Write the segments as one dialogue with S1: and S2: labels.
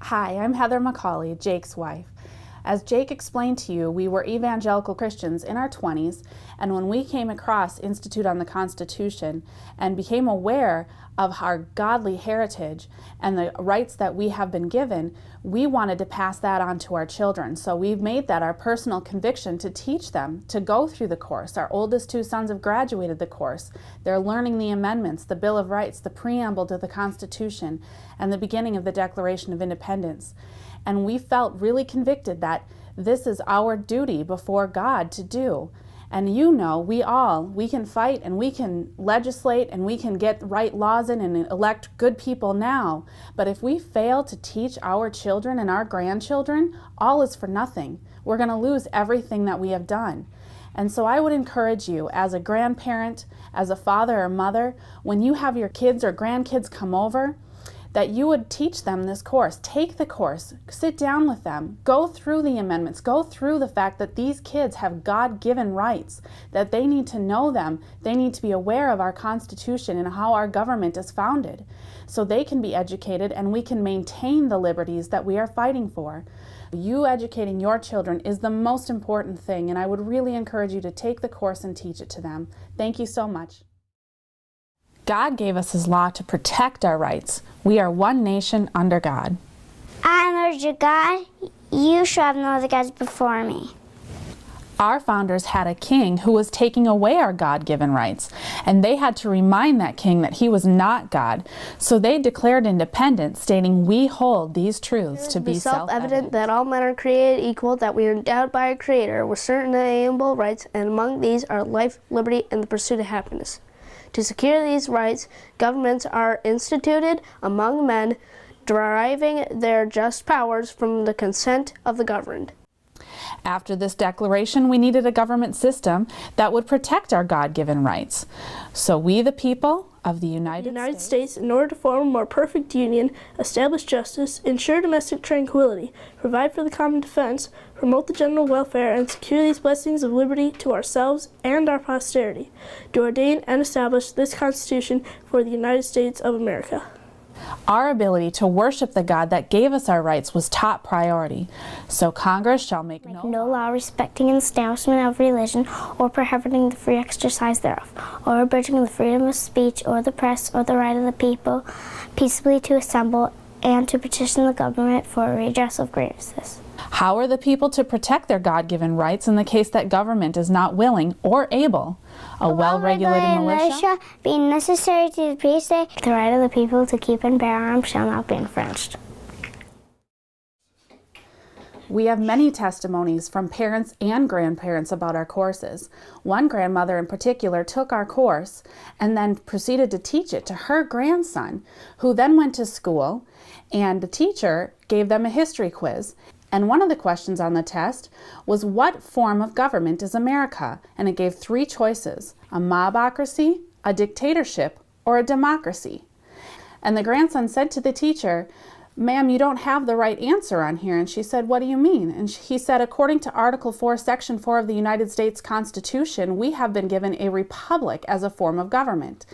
S1: Hi, I'm Heather McCauley, Jake's wife. As Jake explained to you, we were evangelical Christians in our 20s, and when we came across Institute on the Constitution and became aware of our godly heritage and the rights that we have been given, we wanted to pass that on to our children. So we've made that our personal conviction to teach them to go through the course. Our oldest two sons have graduated the course. They're learning the amendments, the Bill of Rights, the preamble to the Constitution, and the beginning of the Declaration of Independence. And we felt really convicted that this is our duty before God to do. And you know, we can fight and we can legislate and we can get right laws in and elect good people now. But if we fail to teach our children and our grandchildren, all is for nothing. We're going to lose everything that we have done. And so I would encourage you as a grandparent, as a father or mother, when you have your kids or grandkids come over, that you would teach them this course. Take the course, sit down with them, go through the amendments, go through the fact that these kids have God-given rights, that they need to know them, they need to be aware of our Constitution and how our government is founded, so they can be educated and we can maintain the liberties that we are fighting for. You educating your children is the most important thing, and I would really encourage you to take the course and teach it to them. Thank you so much. God gave us His law to protect our rights. We are one nation under God.
S2: I am Lord your God. You shall have no other gods before me.
S1: Our founders had a king who was taking away our God-given rights, and they had to remind that king that he was not God. So they declared independence, stating, "We hold these truths to be
S3: self-evident that all men are created equal, that we are endowed by our Creator with certain inalienable rights, and among these are life, liberty, and the pursuit of happiness. To secure these rights, governments are instituted among men, deriving their just powers from the consent of the governed."
S1: After this declaration, we needed a government system that would protect our God-given rights. So we, the people of the United
S3: States, in order to form a more perfect union, establish justice, ensure domestic tranquility, provide for the common defense, promote the general welfare, and secure these blessings of liberty to ourselves and our posterity, do ordain and establish this Constitution for the United States of America.
S1: Our ability to worship the God that gave us our rights was top priority. So Congress shall make
S2: no law respecting an establishment of religion or prohibiting the free exercise thereof, or abridging the freedom of speech or the press or the right of the people peaceably to assemble and to petition the government for a redress of grievances.
S1: How are the people to protect their God-given rights in the case that government is not willing or able? A well-regulated militia
S2: being necessary to the peace, the right of the people to keep and bear arms shall not be infringed.
S1: We have many testimonies from parents and grandparents about our courses. One grandmother in particular took our course and then proceeded to teach it to her grandson, who then went to school, and the teacher gave them a history quiz. And one of the questions on the test was, what form of government is America? And it gave 3 choices: a mobocracy, a dictatorship, or a democracy. And the grandson said to the teacher, "Ma'am, you don't have the right answer on here." And she said, "What do you mean?" And he said, "According to Article 4, Section 4 of the United States Constitution, we have been given a republic as a form of government."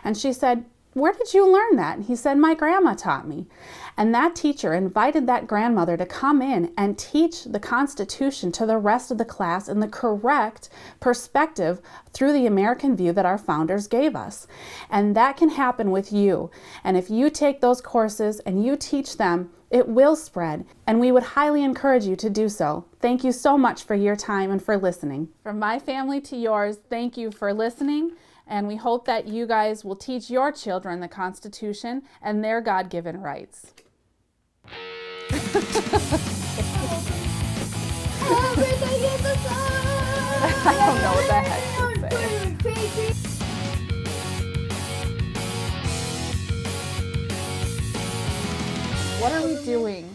S1: And she said, "Where did you learn that?" And he said, "My grandma taught me." And that teacher invited that grandmother to come in and teach the Constitution to the rest of the class in the correct perspective through the American view that our founders gave us. And that can happen with you. And if you take those courses and you teach them, it will spread, and we would highly encourage you to do so. Thank you so much for your time and for listening. From my family to yours, thank you for listening. And we hope that you guys will teach your children the Constitution and their God-given rights. I don't know what the heck to say. What are we doing?